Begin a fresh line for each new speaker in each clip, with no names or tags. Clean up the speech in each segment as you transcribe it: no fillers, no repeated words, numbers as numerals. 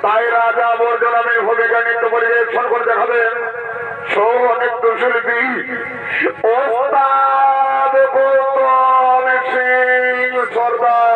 তাই রাজা বর্জনামী ভূমিকা নৃত্য পরিবেশন করে দেখাবেন সৌনৃত্যশিল্পী ওস্তাদ গৌতম সিং সর্দার।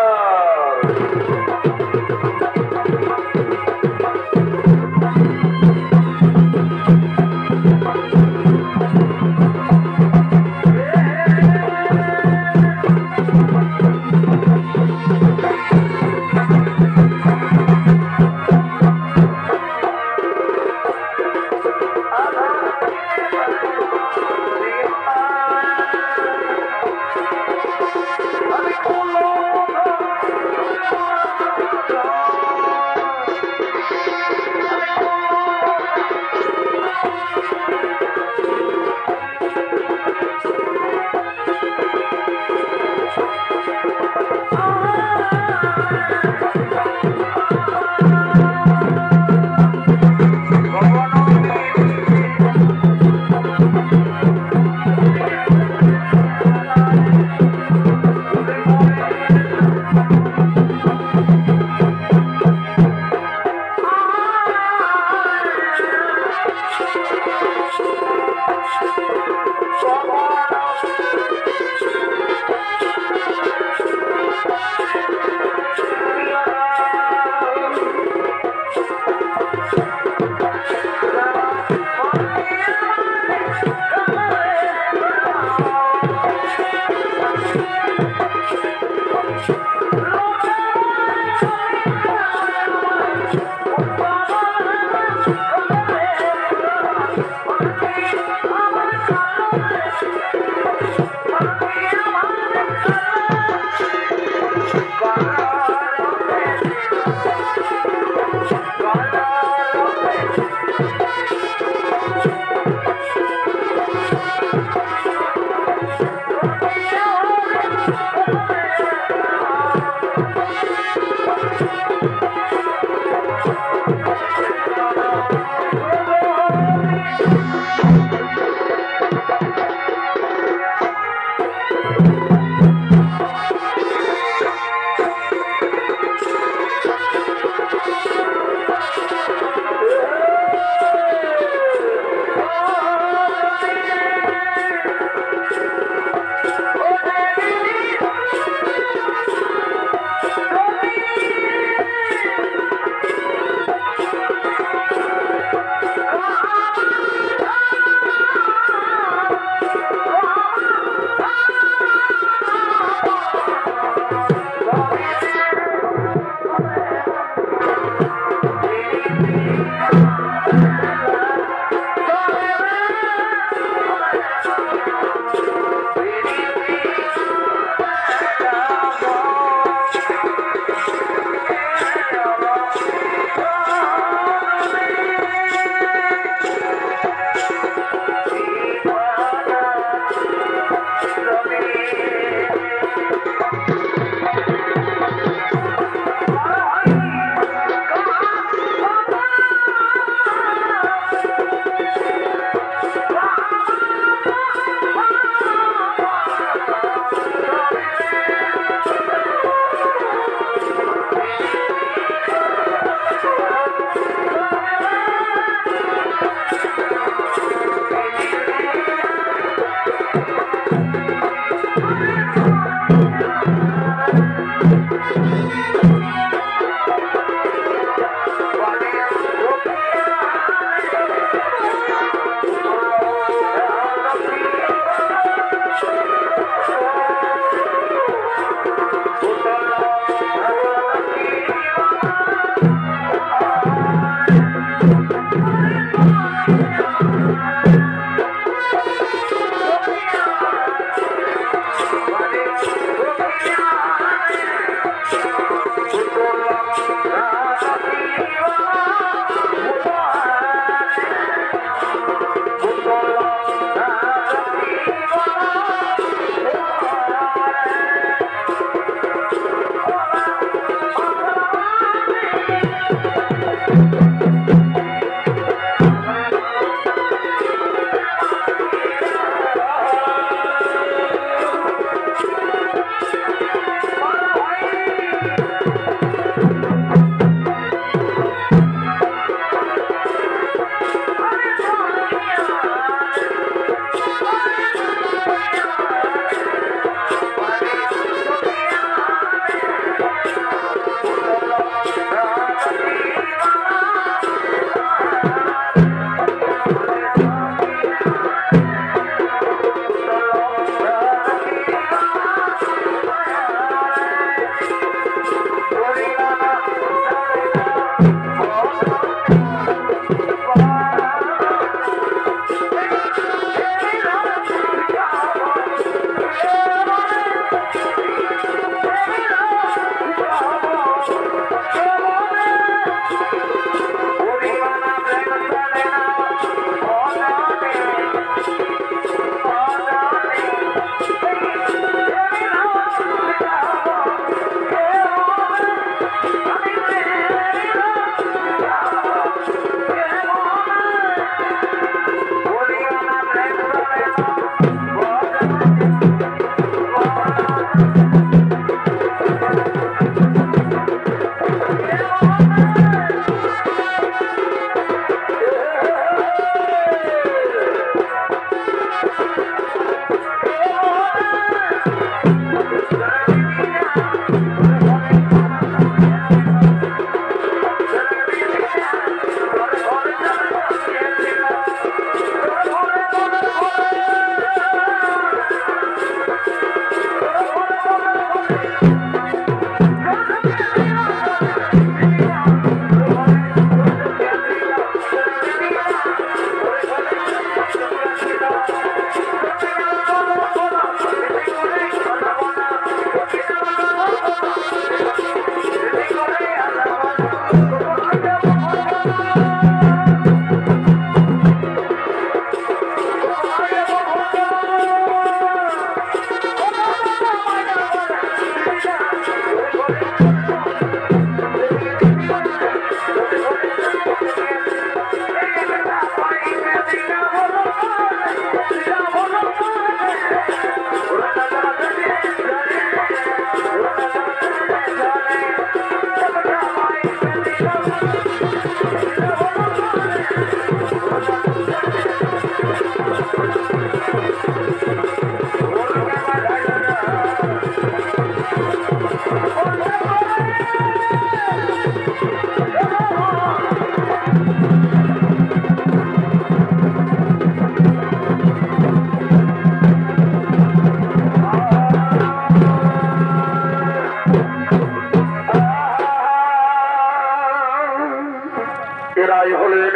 হলেন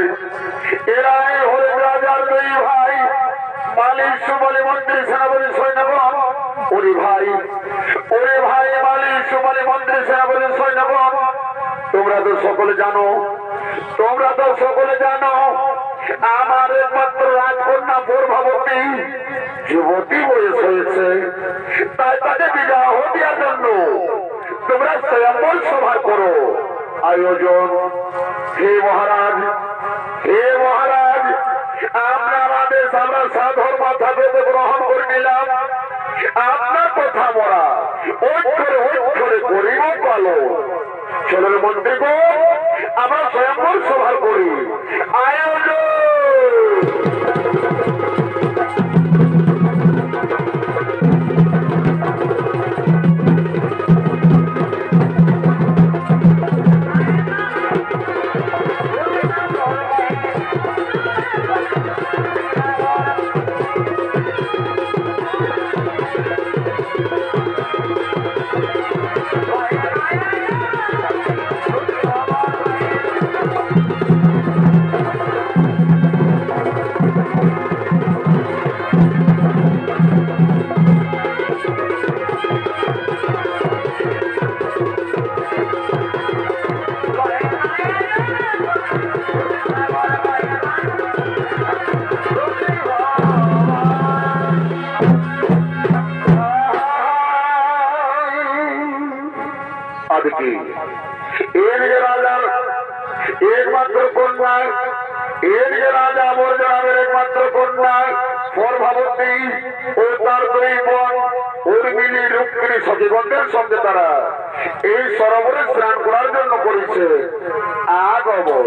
রাজার দুই ভাই মালিক সুবলি মন্ত্রী সেনাপতি সৈন্যগণ। ওরে ভাই মালিক সুবলি মন্ত্রী সেনাপতি সৈন্যগণ, তোমরা তো সকলে জানো আমার একমাত্র রাজকন্যা পূর্ববর্তী যুবতী বয়স হয়েছে। তাই তাকে বিবাহ দেওয়ার জন্য তোমরা স্বয়ম্বর সভা করো আয়োজন। হে মহারাজ আপনার আদেশ আমরা সাধর মাথা পেতে গ্রহণ করে নিলাম। আপনার কথা মরা অক্ষরে করিব পালো। চলুন মন্ত্রীগণ, আমরা স্বয়ম্বর সভা করি আয়োজন। একমাত্র কন্যা রাজা মর্যাদার একমাত্র কন্যা পর্বতী ও তার দুই বোন উর্মিলী রুক্মিণী সখীগণের সঙ্গে তারা এই সরোবরে স্নান করার জন্য করেছে আগমন।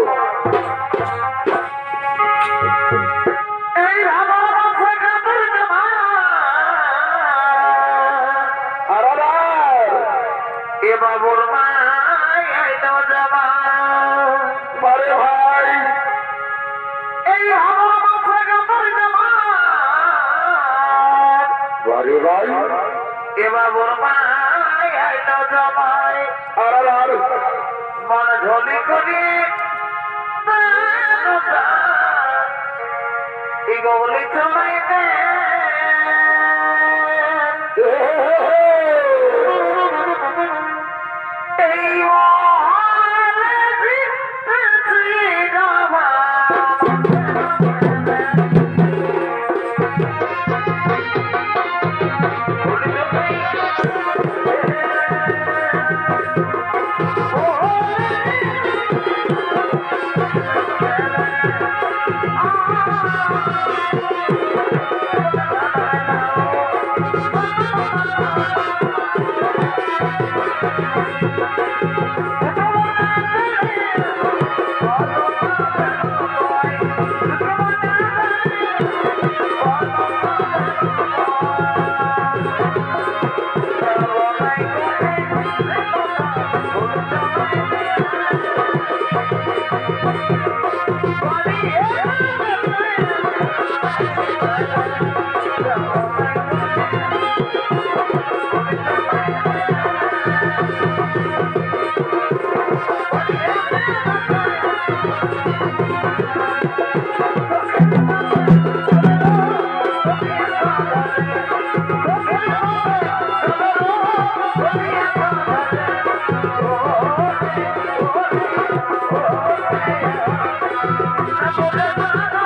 Thank you.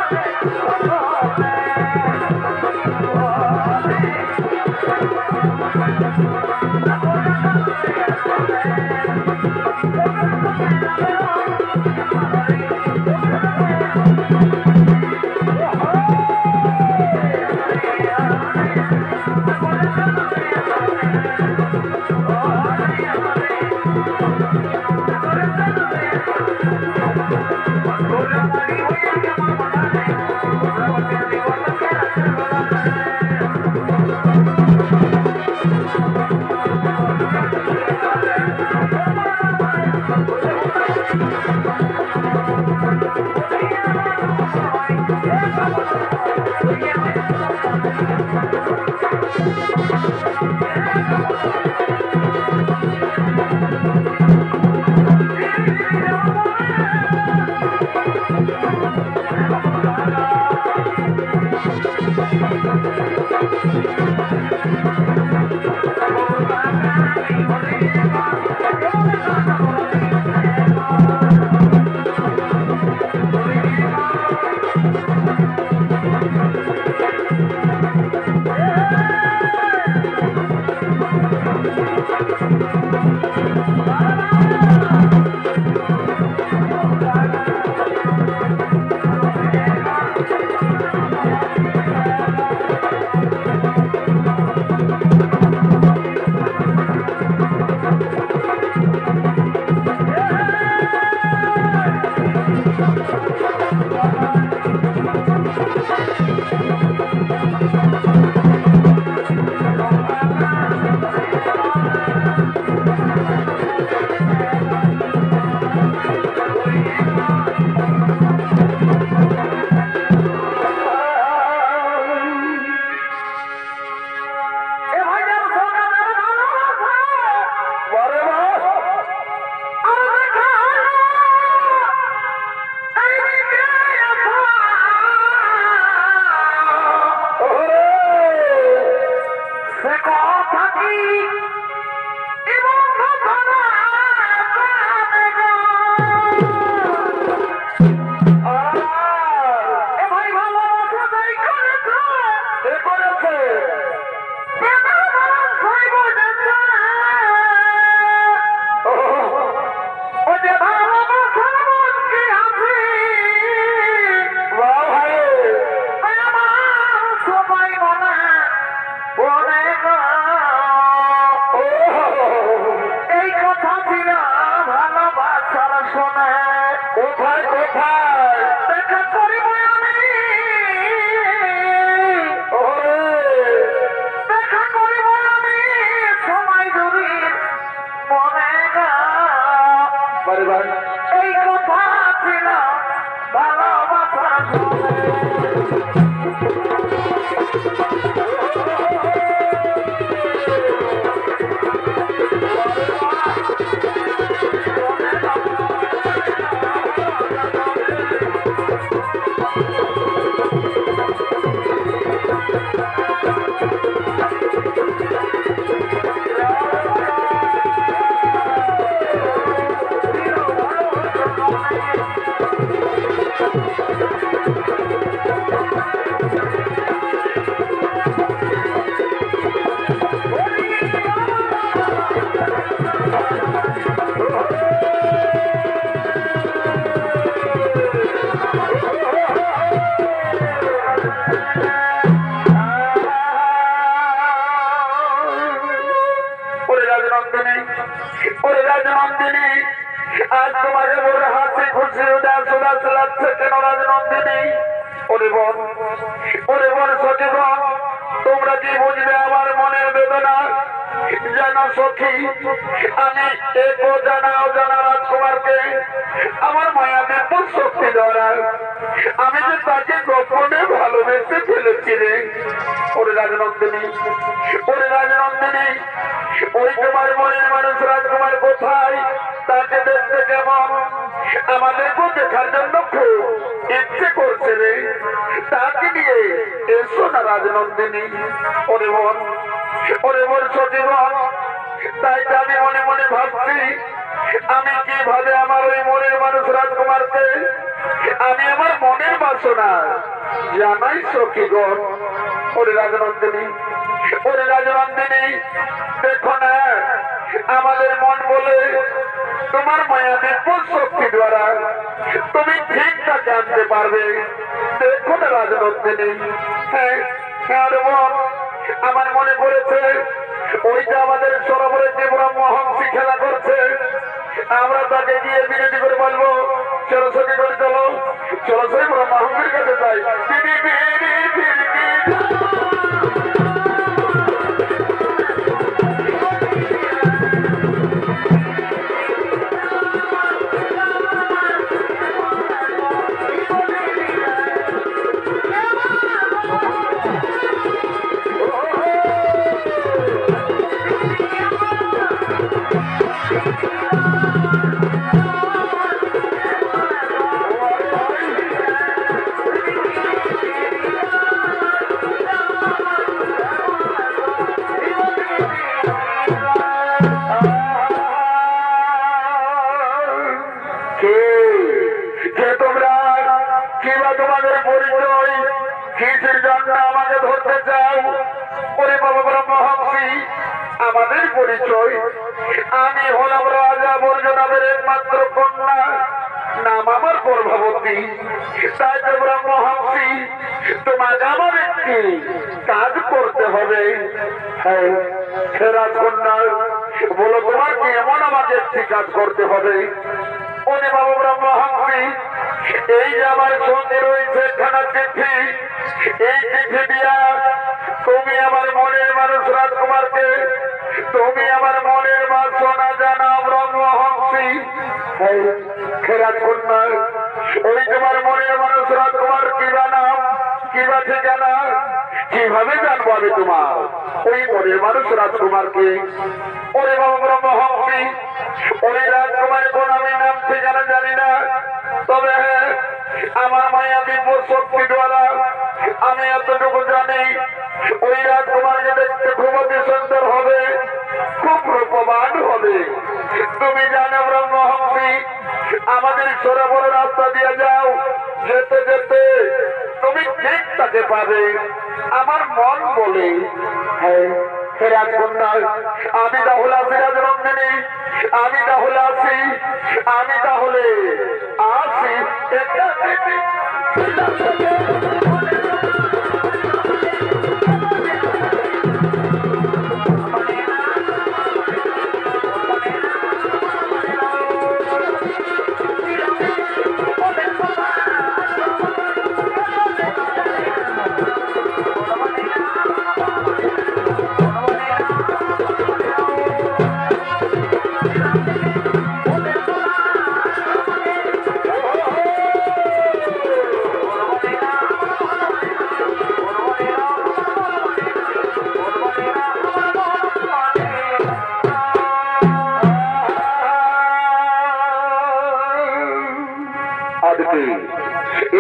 आज तुम्हारे मोर हाथी खुशी उदास उदास লাগছে কেন রাজনন্দিনী? ওরে বোন সখীগণ, তোমরা কি বুঝবে আমার মনের বেদনা? জানো সখী, আমি এক অজানা রাজকুমারকে আমার মায়া বিপুল শক্তি দ্বারা আমি যে তাকে গোপনে ভালোবেসে ফেলেছি রে। ওরে রাজনন্দিনী, ওই তোমার মনের মানুষ রাজকুমার কোথায়? তাকে দেখতে কেমন? আমাদেরকেও দেখার জন্য খুব ইচ্ছে করছে রে। তাকে নিয়ে এসো না রাজনন্দিনী। ওরে বোন সজীবন, তাই তো আমি মনে মনে ভাবছি আমি কিভাবে আমার ওই মনের মানুষ রাজকুমারকে আমি আমার মনের বাসনা জানাই সখীগণ। ওরে রাজনন্দিনী, দেখো না আমাদের মন বলে তোমার মায়া বিপুল শক্তি দ্বারা তুমি ঠিক তাকে আনতে পারবে। দেখো না রাজনন্দিনী। হ্যাঁ রে বোন, আমার মনে পড়েছে ওই যে আমাদের সরোবরে যে ব্রহ্মহংসী খেলা করছে, আমরা তাকে গিয়ে বিনতি করে বলবো সরস্বতী করে চলো সেই ব্রহ্মহংসীর কাছে যাই। তোমাদের পরিচয় কিসের জন্য আমাকে ধরতে চাও? ওরে বাবা ব্রহ্মহংসী, আমাদের পরিচয় আমি হলাম রাজা বর্জনাবের একমাত্র কন্যা, নাম আমার গর্ভবতী। তাই তো ব্রহ্মহংসী, তোমাকে আমার একটি কাজ করতে হবে। হ্যাঁ রাজকন্যা, বলো তোমার কি এমন আমাকে একটি কাজ করতে হবে? ওরে বাবা ব্রহ্মহংসী, এই যে আমার সঙ্গে রয়েছে একখানা চিঠি, এই চিঠি দিয়া তুমি আমার মনের মানুষ রাজকুমারকে তুমি আমার মনের বাসনা জানা ব্রহ্মহংসী। রাজকন্যা, ওই তোমার মনের মানুষ রাজকুমার কিবা নাম কিবা ঠিকানা কিভাবে জানবো আমি তোমার ওই মনের মানুষ রাজকুমারকে? ওরে বাবা ব্রহ্মহংসী, ওই রাজকুমার কোন আমি নাম ঠিকানা জানি না, তবে আমার মায়া দিব্য শক্তি দ্বারা আমি এতটুকু জানি ওই রাজকুমারকে দেখতে খুব অতি সুন্দর হবে, খুব রূপবান হবে। তুমি জানো ব্রহ্মহংসী, আমাদের সরোবর রাস্তা দিয়ে যাও, যেতে যেতে তুমি ঠিক তাকে পাবে। আমার মন বলে হ্যাঁ রাজকন্যা, আমি তাহলে আছি রাজরঙ্গিনী, আমি তাহলে আছি, আমি তাহলে আসি।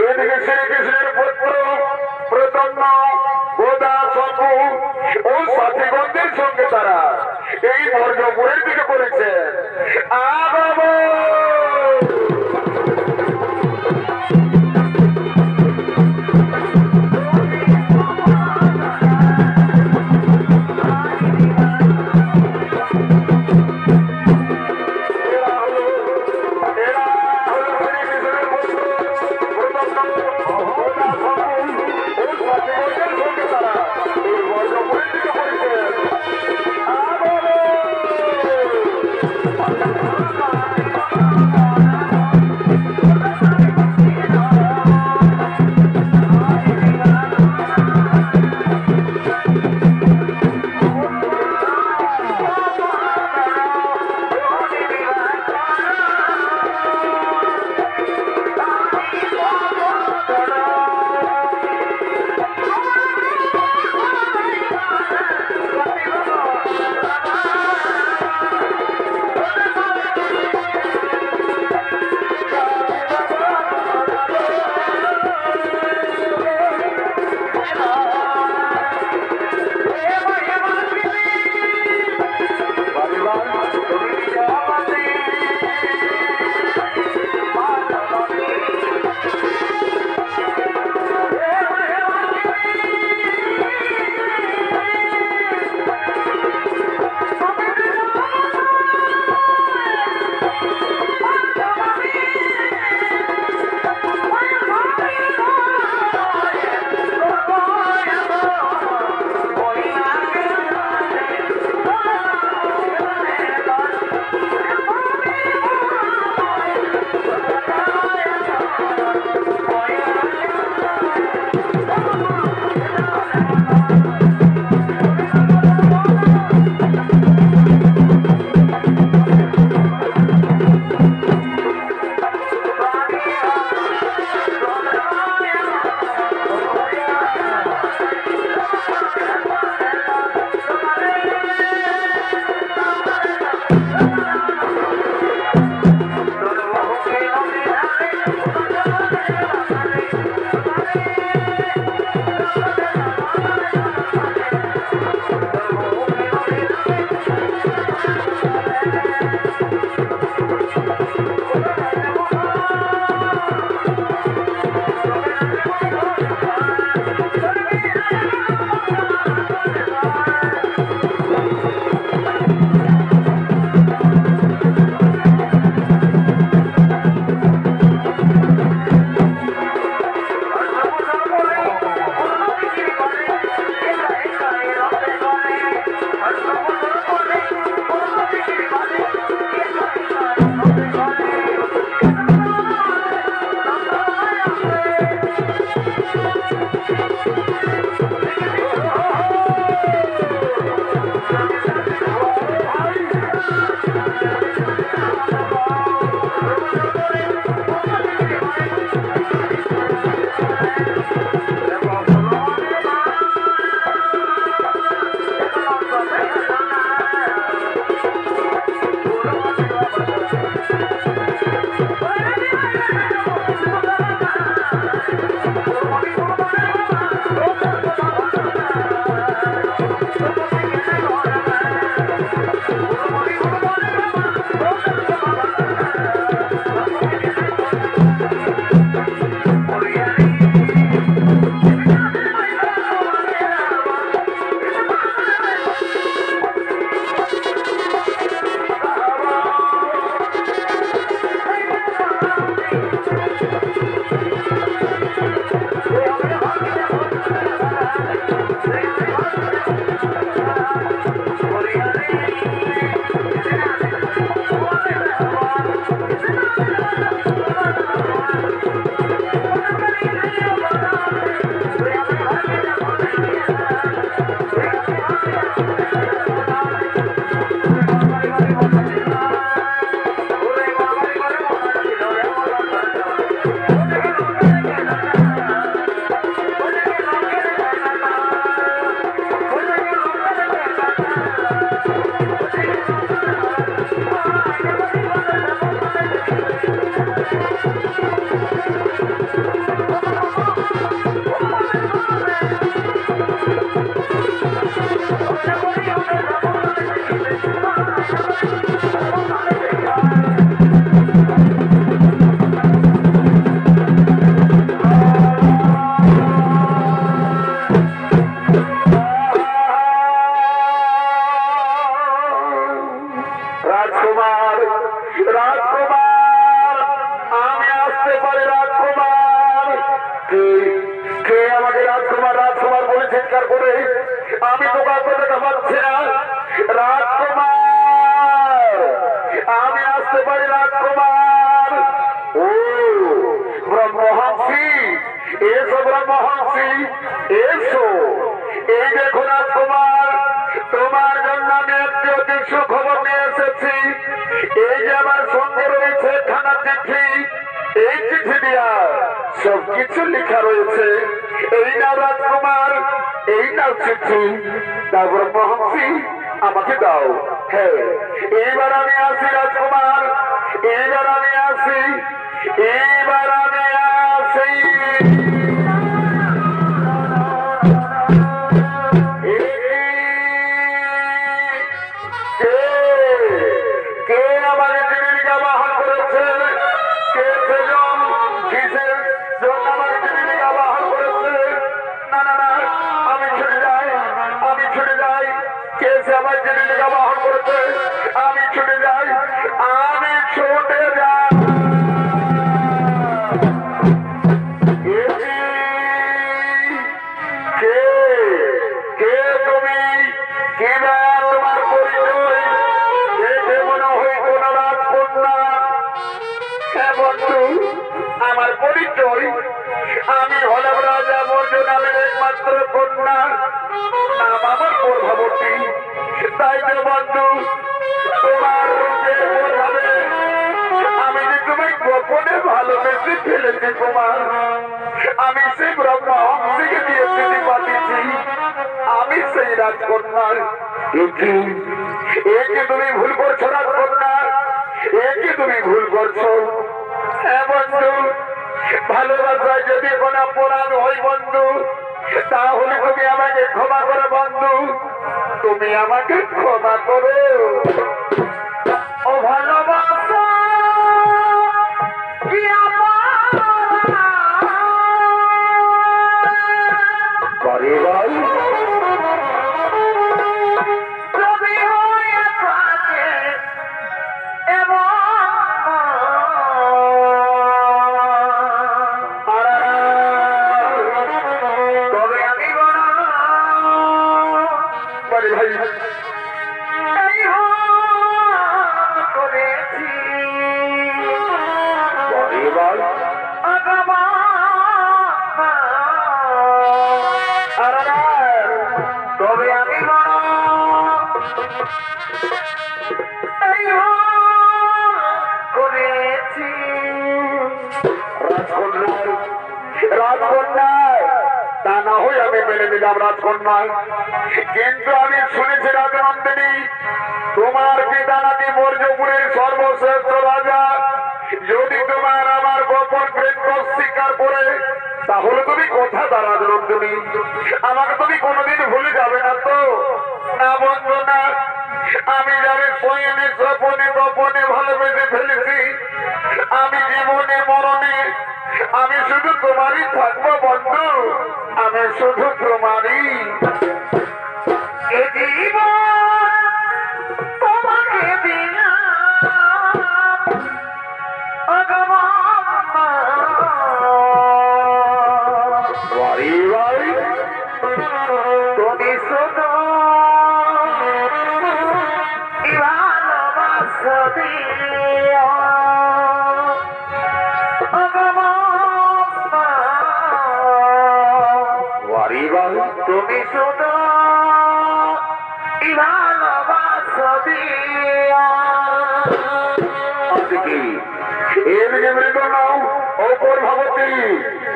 এদিকে শ্রীকৃষ্ণের পুত্র প্রতন্ন গোদা শম্ভু ও সাথীগণদের সঙ্গে তারা এই বর্গপুরের দিকে করেছে। কে কে আমাকে রাজকুমার রাজকুমার বলে চিৎকার করে? আমি তো কাউকে দেখা পাচ্ছি না। রাজকুমার, আমি আসতে পারি রাজকুমার? ও ব্রহ্মহংসী, এসো ব্রহ্মহংসী, এসো। এই দেখো রাজকুমার, তোমার জন্য আমি একটি অতি সুখবর নিয়ে এসেছি। এই যে আমার সঙ্গে রয়েছে একখানা চিঠি, এই চিঠি দিয়া সবকিছু লেখা রয়েছে। এই নাও রাজকুমার, এই নাও চিঠি। দাও ব্রহ্মহংসী, আমাকে দাও। হ্যাঁ, এইবার আমি আসি রাজকুমার, এইবার আমি আসি, এইবার আমি আসি। কে আমাকে জীবিকা বাহন করেছে? কে সেজন? কিসের জন্য আমাকে জীবিকা বাহন করেছে? না না না, আমি ছুটে যাই, আমি ছুটে যাই। কে সে আমার জীবিকা বাহন করেছে? আমি ছুটে যাই, আমি ছুটে যাই। কে কে তুমি? কে তোমার পরিচয়? দেখে মনে হয় কোন রাজকন্যা। হ্যাঁ বন্ধু, আমার পরিচয়, আমি হলাম রাজা মর্য নামের একমাত্র কন্যা। নাম আমার প্রভাবতী। তাই তো বন্ধু, তোমার রূপের প্রভাবে আমি যে তোমায় গোপনে ভালোবেসে ফেলেছি কুমার। আমি সেই ব্রহ্মহংসীকে দিয়ে চিঠি পাঠিয়েছি, আমি সেই রাজকন্যা। একে তুমি ভুল করছো রাজকন্যা, একে তুমি ভুল করছো। হ্যাঁ বন্ধু, ভালোবাসায় যদি কোন অপরাধ হয় বন্ধু, তাহলে তুমি আমাকে ক্ষমা করো বন্ধু, তুমি আমাকে ক্ষমা করো। ও ভালোবাসা কি আমার ভাই? যদি হয়ে থাকে এবং তবে আমি বড় ভাই করেছি তবে আমি করেছি। রাজকন্যা তা না হয়ে আমি মেনে নিলাম রাজকন্যা, কিন্তু আমি শুনেছি রাজনন্দিনী তোমার পিতা নাকি মৌর্যপুরের সর্বশ্রেষ্ঠ রাজা। যদি তোমার আমার গোপন প্রেম স্বীকার করে, তাহলে তুমি কোথা দাঁড়া রাজনন্দিনী? আমাকে তুমি কোনোদিন ভুলে যাবে না তো? না বন্ধু না, আমি যাবে স্বয়নে স্বপনে গোপনে ভালোবেসে ফেলেছি। আমি জীবনে মরণে আমি শুধু তোমারই থাকবো বন্ধু, আমি শুধু তোমারই। এ জীবন তোমাকে দিলাম তুমি শুধু ভালোবাসা দিও। তুমি শুধু ভালোবাসা দিও। এদিকে মৃত নাও অপর ভাবতী,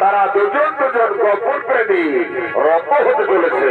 তারা দুজন দুজন গোপন প্রেমী রপ হতে চলেছে।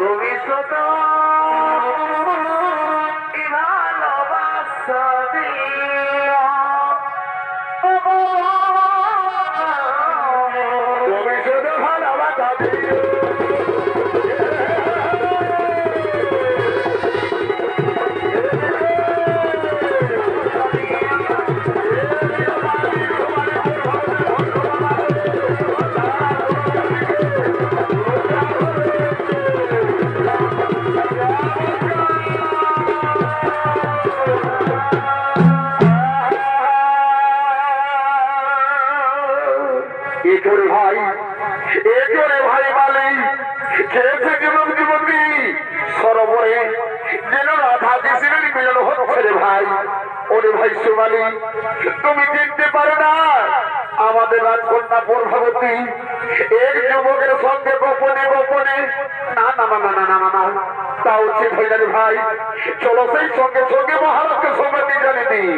তুমি তুমি চিনতে পারো না আমাদের রাজকন্যা প্রভাবতী এক যুবকের সঙ্গে গোপনে গোপনে না না না না না না না তা উচিত হয়ে যাবে ভাই। চলো সেই সঙ্গে সঙ্গে মহারাজকে সম্মতি জানিয়ে দিই।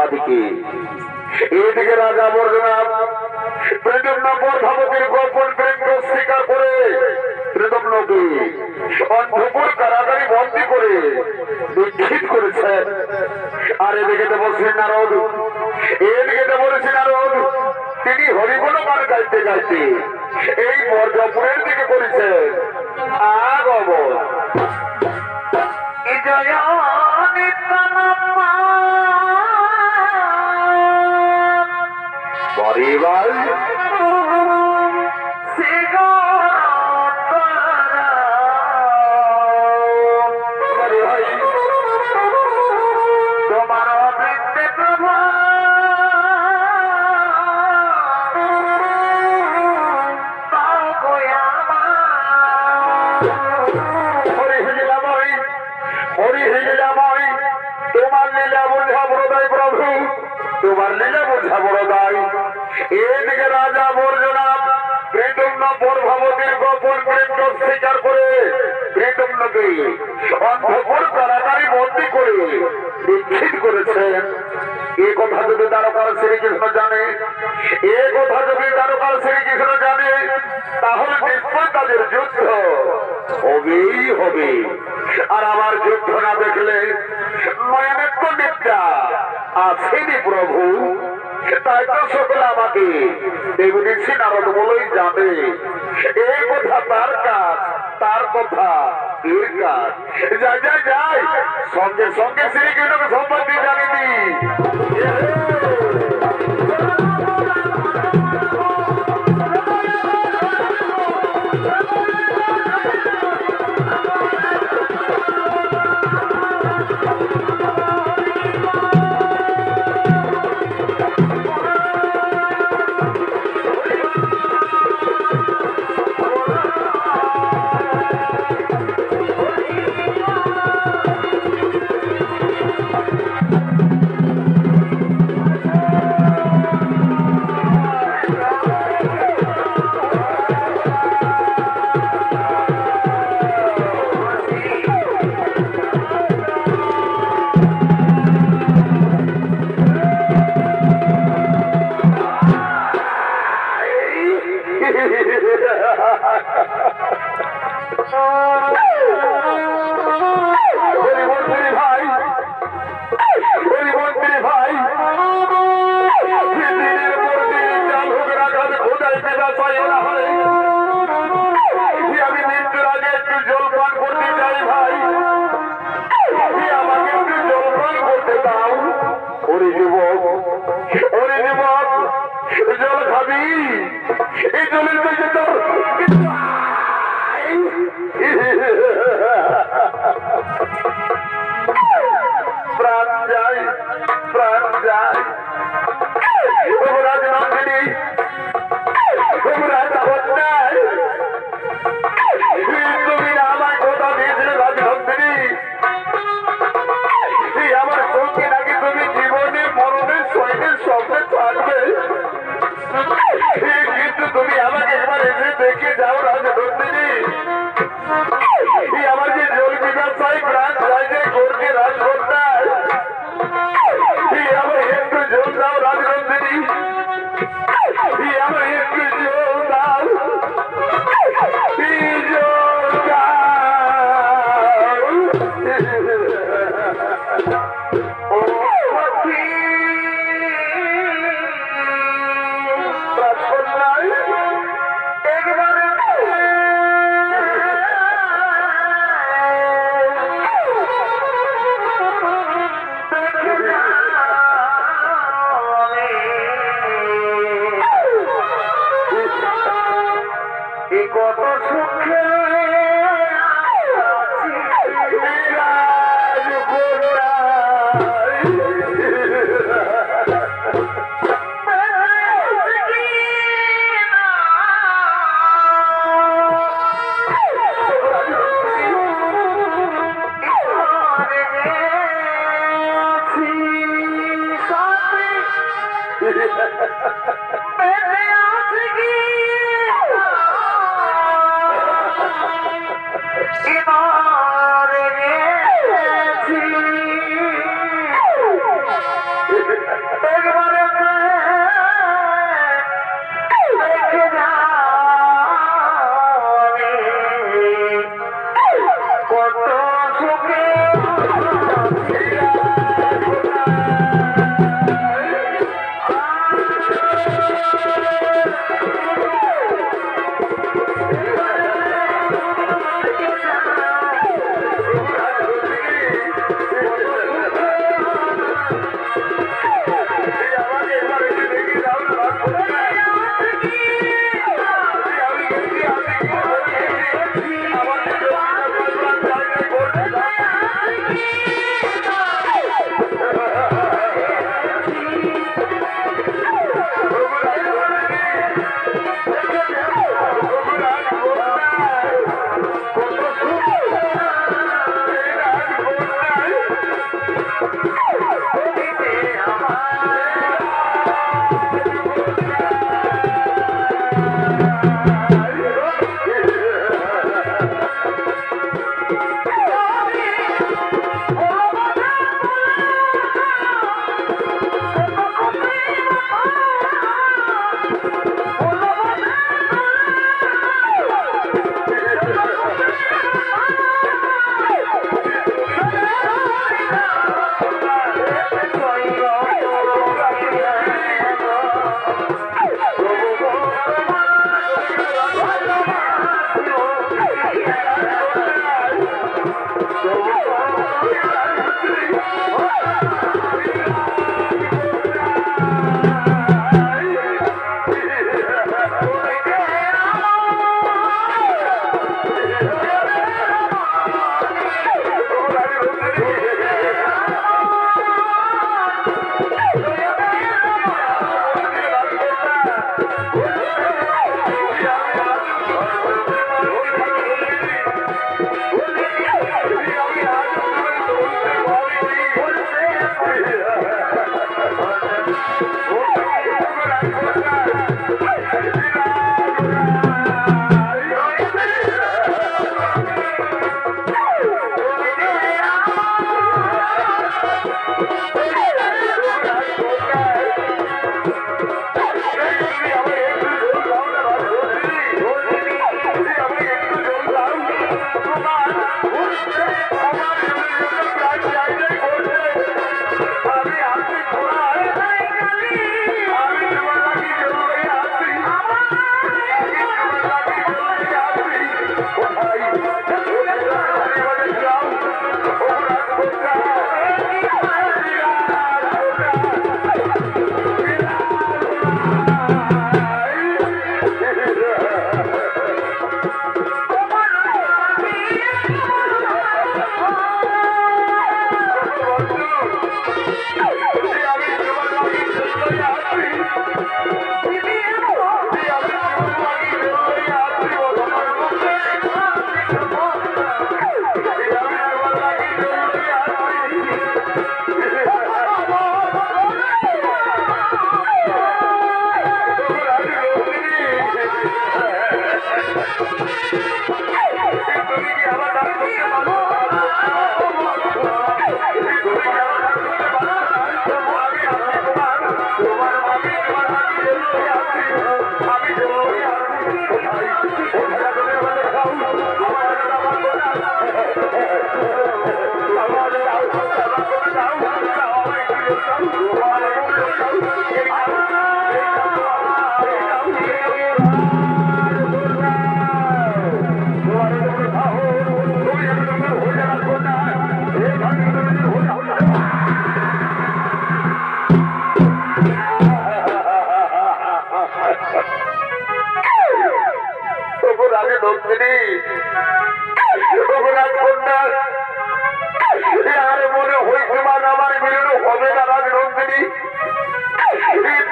আদিকে এদিকে রাজা বর্জনা প্রদ্যুম্নপর ভাবতীর গোপন প্রেমকে স্বীকার করে প্রদ্যুম্নকে অন্ধপুর কারাগারে বন্দী করে নিক্ষিত করেছেন। আর এদিকে দেবশ্রী নারদ, এদিকে দেবশ্রী নারদ তিনি হরিগুণ গান গাইতে গাইতে এই মর্যাপুরের দিকে করেছেন। আগব পরিবার তোমার বৃন্দে প্রভা তোমার লীলা বোঝা বড়দাই প্রভু, তোমার লীলা বোঝা বড়দাই। এদিকে রাজা বর্জনা প্রদ্যুম্নপর ভাবতীর গোপন প্রেমকে স্বীকার করে প্রদ্যুম্নকে অন্ধপুর কারাগারে বন্দী করে নিক্ষিত করেছেন। এ কথা যদি দ্বারকার শ্রীকৃষ্ণ জানে, এ কথা যদি দ্বারকার শ্রীকৃষ্ণ জানে, তাহলে নিশ্চয় তাদের যুদ্ধ হবেই হবে। আর আমার যুদ্ধ না দেখলে নয়নের তো নিদ্রা আসেনি প্রভু। তাই তো সকলে আমাকে দেবঋষি নারদ বলেই জানে। এই কথা তার কাজ, তার কথা এর কাজ। যাই যাই যাই, সঙ্গে সঙ্গে শ্রীকৃষ্ণকে সম্পত্তি জানিনি। জল খাবি, এই জলের পেয়ে তোর প্রাণ যায়, প্রাণ যায়। যুবরাজ নন্দিনী, যুবরাজ কন্যায়, তুমি আমার কথা দিয়েছিলে রাজনন্দিনী, আমার সঙ্গে নাকি তুমি জীবনে মরণে সৈন্যের সঙ্গে থাকবে। কিন্তু তুমি আমাকে একবার এসে দেখে যাও রাজনন্দিনী।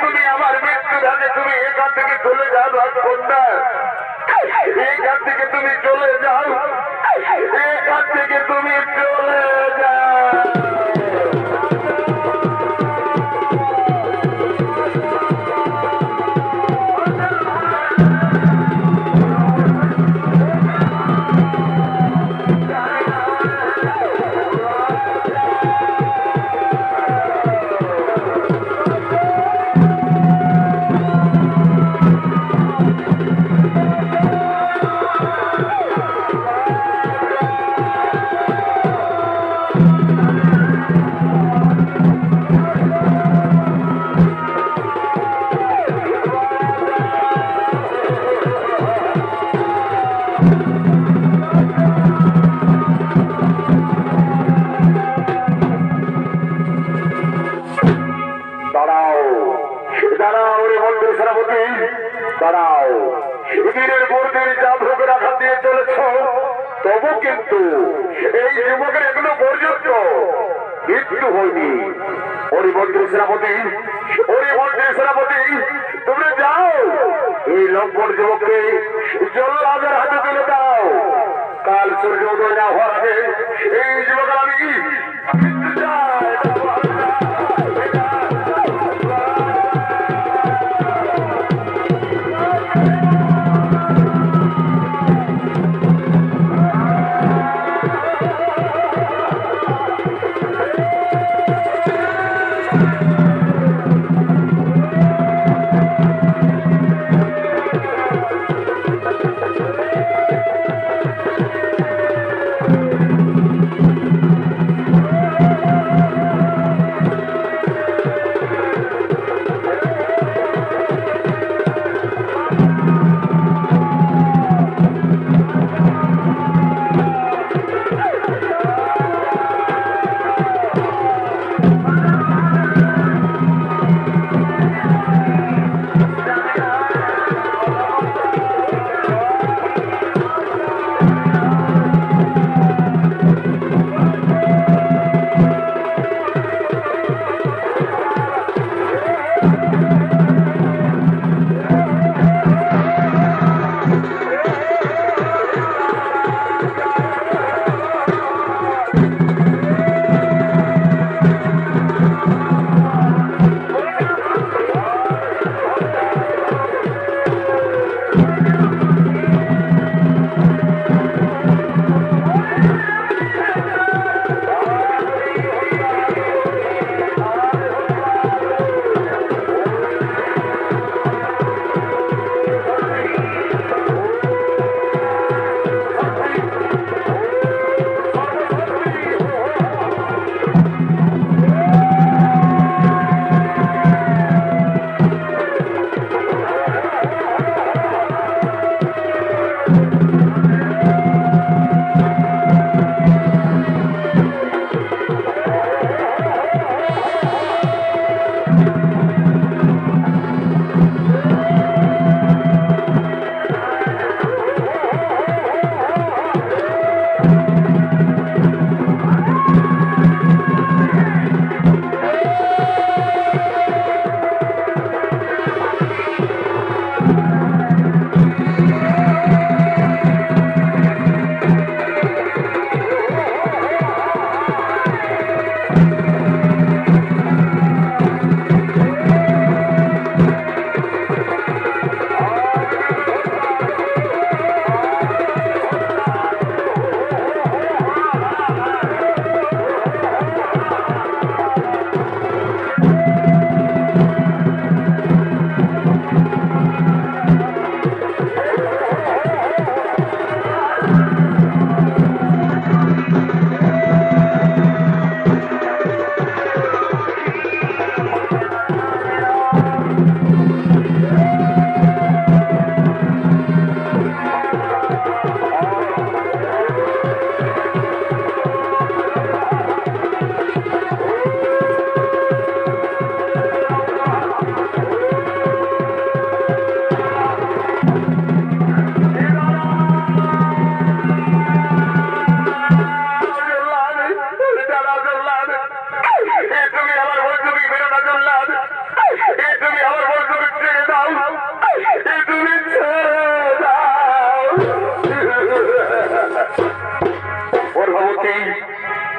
তুমি আমার মৃত্যু ধানে তুমি এখান থেকে চলে যাও রাজকন্যা, এখান থেকে তুমি চলে যাও, এখান থেকে তুমি চলে যাও। দাঁড়াও, দিনের পর দিন যা ভোগ রাখা দিয়ে চলেছ, তবু কিন্তু এই যুবকের এখনো পর্যন্ত মৃত্যু হয়নি। হরিমন্ত্রী সেনাপতি, হরিমন্ত্রী সেনাপতি, তুমি যাও, এই লম্বর যুবককে জল্লাদের হাতে তুলে দাও। কাল সূর্যোদয় না হওয়ার আগে এই যুবক আমি মৃত্যু চাই।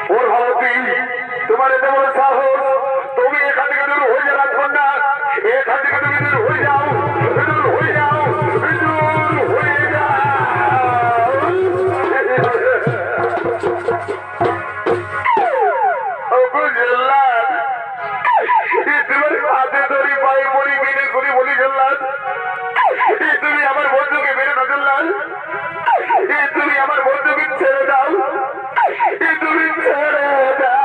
প্রভাবতী তোমার এত বড় সাহস, তুমি এখান থেকে দূর হয়ে যাও রাজকন্যা, এখান থেকে তুমি দূর হয়ে যাও, দূর হয়ে যাও, দূর হয়ে যাও। তোমার হাতে ধরি পায়ে পড়ি মেনে করি বলি জল্লাদ, তুমি আমার বন্ধুকে মেরে না জল্লাদ, তুমি আমার বন্ধুকে ছেড়ে দাও, তুমি ছেড়ে দাও।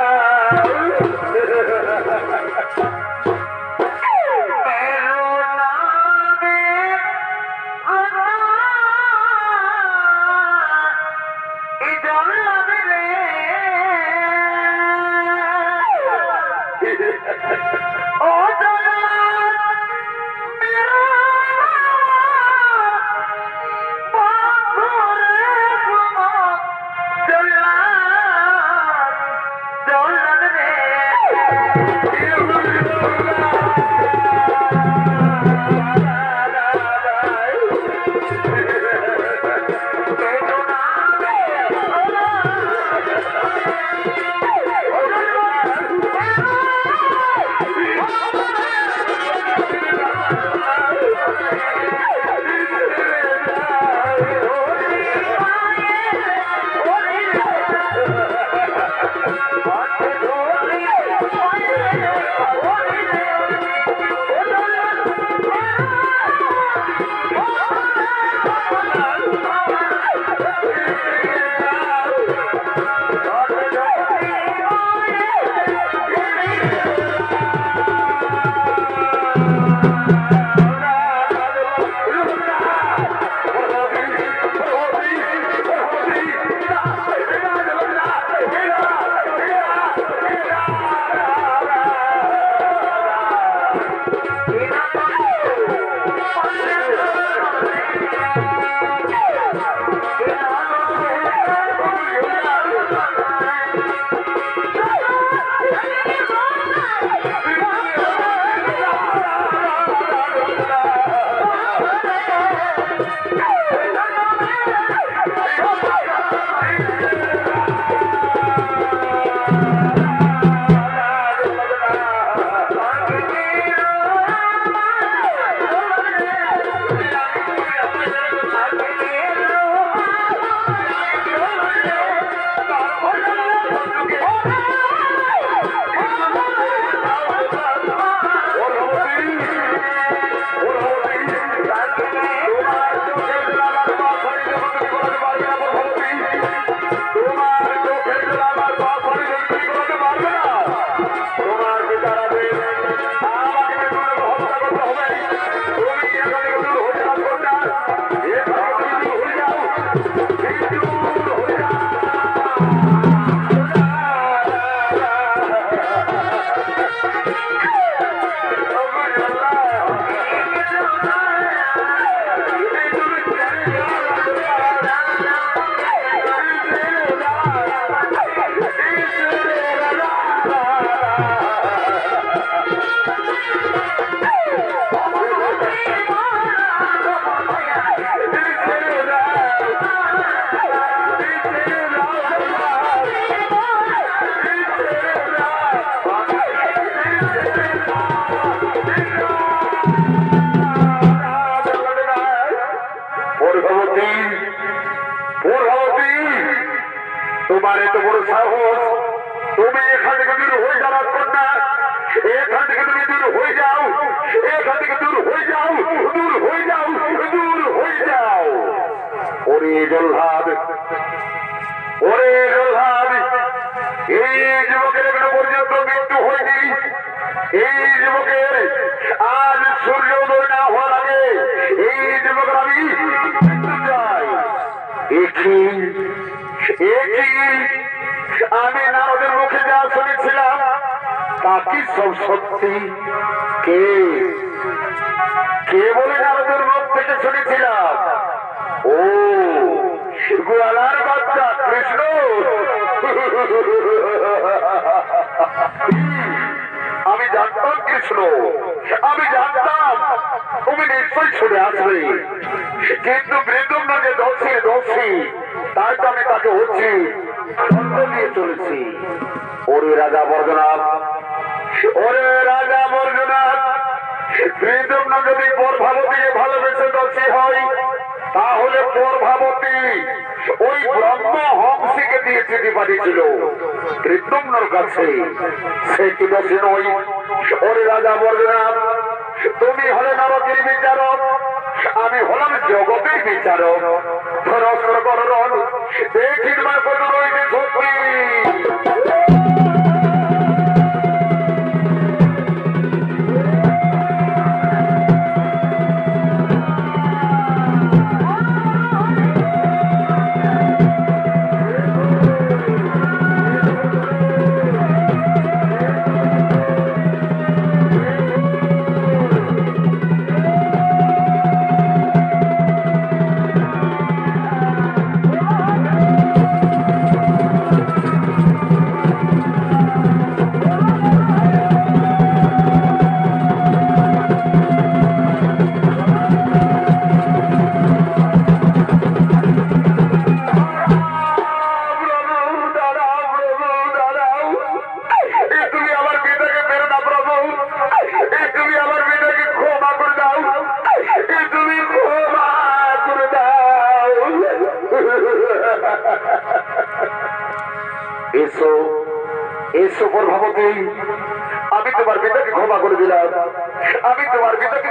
তোমার এত বড় সাহস, তুমি এখান থেকে দূর হয়ে যাও রাজকন্যা, এখান থেকে তুমি দূর হয়ে যাও, এখান থেকে দূর হয়ে যাও, দূর হয়ে যাও, দূর হয়ে যাও। ওরে জল্লাদ, ওরে জল্লাদ, এই যুবকের এখনো পর্যন্ত মৃত্যু হয়নি, এই যুবকের আজ সূর্যোদয় না হওয়ার আগে এই যুবকের আমি মৃত্যু চাই। আমি নারদের মুখে যা শুনেছিলাম তা কি সব সত্যি? কে কে বলে নারদের মুখ থেকে শুনেছিলাম? ও গোয়ালার বাচ্চা কৃষ্ণ। আমি জানতাম কৃষ্ণ, আমি জানতাম তুমি নিশ্চয়ই ছুটে আসবে, কিন্তু বৃন্দুর নাকি দোষী তাই তো আমি তাকে হচ্ছি দণ্ড দিয়ে চলেছি। ওরে রাজা বর্জনাথ, ওরে রাজা বর্জনাথ, ত্রিদম্ন যদি পরভাবতীকে ভালোবেসে দোষী হয়, তাহলে পরভাবতী ওই ব্রহ্ম হংসীকে দিয়ে চিঠি পাঠিয়েছিল ত্রিদম্নর কাছে, সে কি দোষী নয়? ওরে রাজা বর্জনাথ, তুমি হলে নরকের বিচারক, আমি হলাম জগতের বিচারক। ধরস্ত্র করণ দেখির মা কত রয়েছে সত্যি। এসো এসো পরভাবতী, আমি তোমার পিতাকে ক্ষমা করে দিলাম, আমি তোমার পিতাকে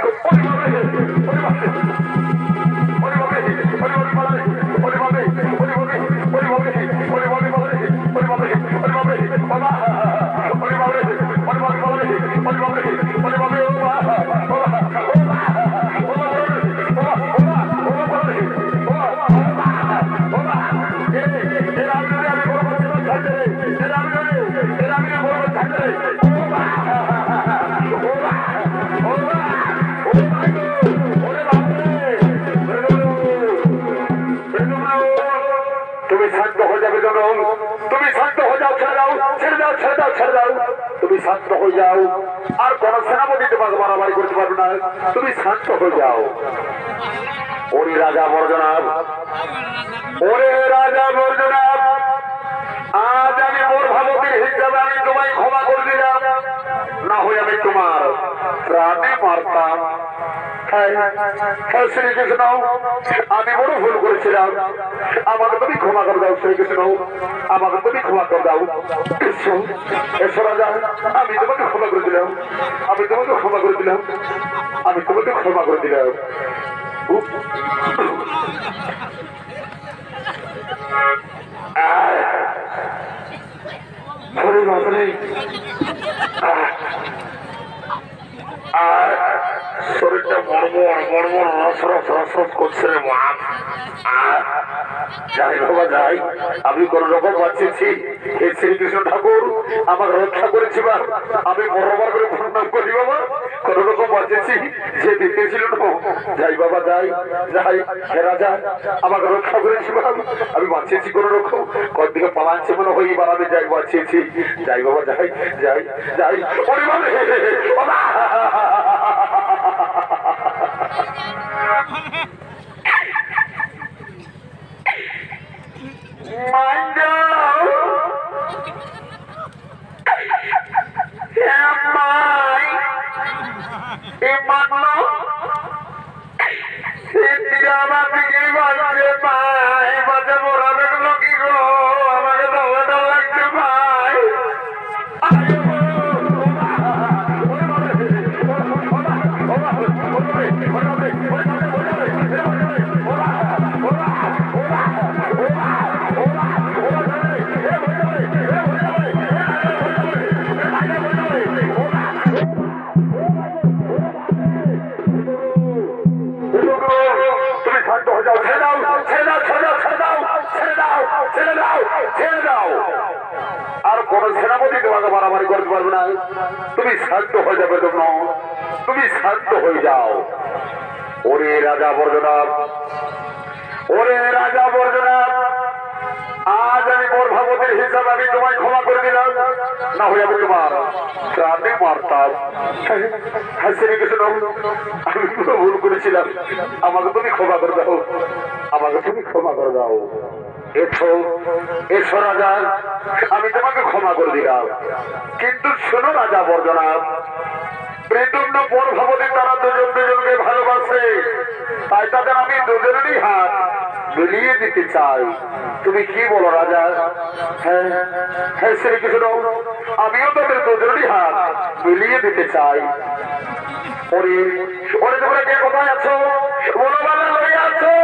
তুমি শান্ত হয়ে যাবে জনম, তুমি শান্ত হয়ে যাও, ছেড়ে দাও, ছেড়ে দাও, ছেড়ে দাও, ছেড়ে দাও, তুমি শান্ত হয়ে যাও। আর কোন সেনাপতি তোমাকে মারামারি করতে পারবে না, তুমি শান্ত হয়ে যাও। ওরে রাজা বর্জনাথ, ওরে রাজা বর্জনাথ, আজ আমি পরভাবতীর হিসাবে আমি তোমায় ক্ষমা করে দিলাম, না হয়ে আমি তোমার প্রাণে মারতাম। শ্রীকৃষ্ণ, আমি বড় ভুল করেছিলাম, আমাকে তুমি ক্ষমা করে দাও। শ্রীকৃষ্ণ, আমাকে তুমি ক্ষমা করে দাও। কৃষ্ণ, এসো রাজা, আমি তোমাকে ক্ষমা করে দিলাম, আমি তোমাকে ক্ষমা করে দিলাম, আমি তোমাকে ক্ষমা করে দিলাম। হরে বাবরে, শরীরটা মরমর মরমর রস রস রস রস করছে রে মা। যাই বাবা যাই, আমি কোন রকম বাঁচিয়েছি। হে শ্রীকৃষ্ণ ঠাকুর, আমাকে রক্ষা করেছি বা আমি বরাবর করে প্রণাম করি বাবা, কোন রকম বাঁচিয়েছি, যে দেখেছিল না। যাই বাবা যাই যাই, হে রাজা আমাকে রক্ষা করেছি বাবা, আমি বাঁচিয়েছি কোন রকম, কয়েকদিকে পালাচ্ছে মনে হয়, এবার আমি যাই বাঁচিয়েছি। যাই বাবা যাই যাই যাই। বাবা আর কোন সেনাপতি তোমাকে মারামারি করতে পারবে না, তুমি শান্ত হয়ে যাবে, তুমি শান্ত হয়ে যাও। ওরে রাজা বর্জনাথ, ওরে রাজা বর্জনাথ, আজ আমি পরভাবতীর হিসাবে আমি তোমায় ক্ষমা করে দিলাম, না হয়ে আমি তোমার প্রাণে মারতাম। হ্যাঁ শ্রীকৃষ্ণ, আমি পুরো ভুল করেছিলাম, আমাকে তুমি ক্ষমা করে দাও, আমাকে তুমি ক্ষমা করে দাও। এসো এসো রাজা, আমি তোমাকে ক্ষমা করে দিলাম, কিন্তু শোনো রাজা বর্জনাথ, প্রেতন্য পরভাবতী তারা দুজন দুজনকে ভালোবাসে, তাই তাদের আমি দুজনেরই হাত মিলিয়ে দিতে চাই। তুমি কি বলো রাজা? হ্যাঁ হ্যাঁ শ্রীকৃষ্ণ, আমিও তাদের দুজনেরই হাত মিলিয়ে দিতে চাই। ওরে ওরে তোমরা কে কোথায় আছো? বলো বাবা লইয়া আছো।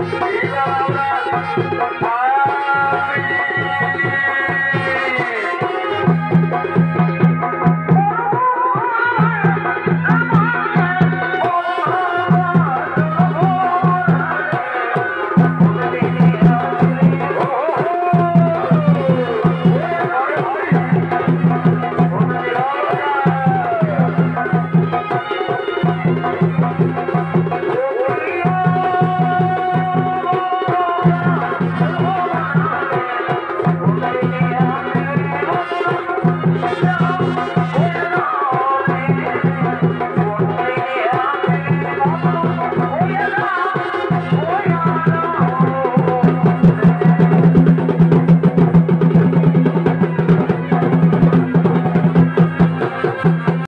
Viva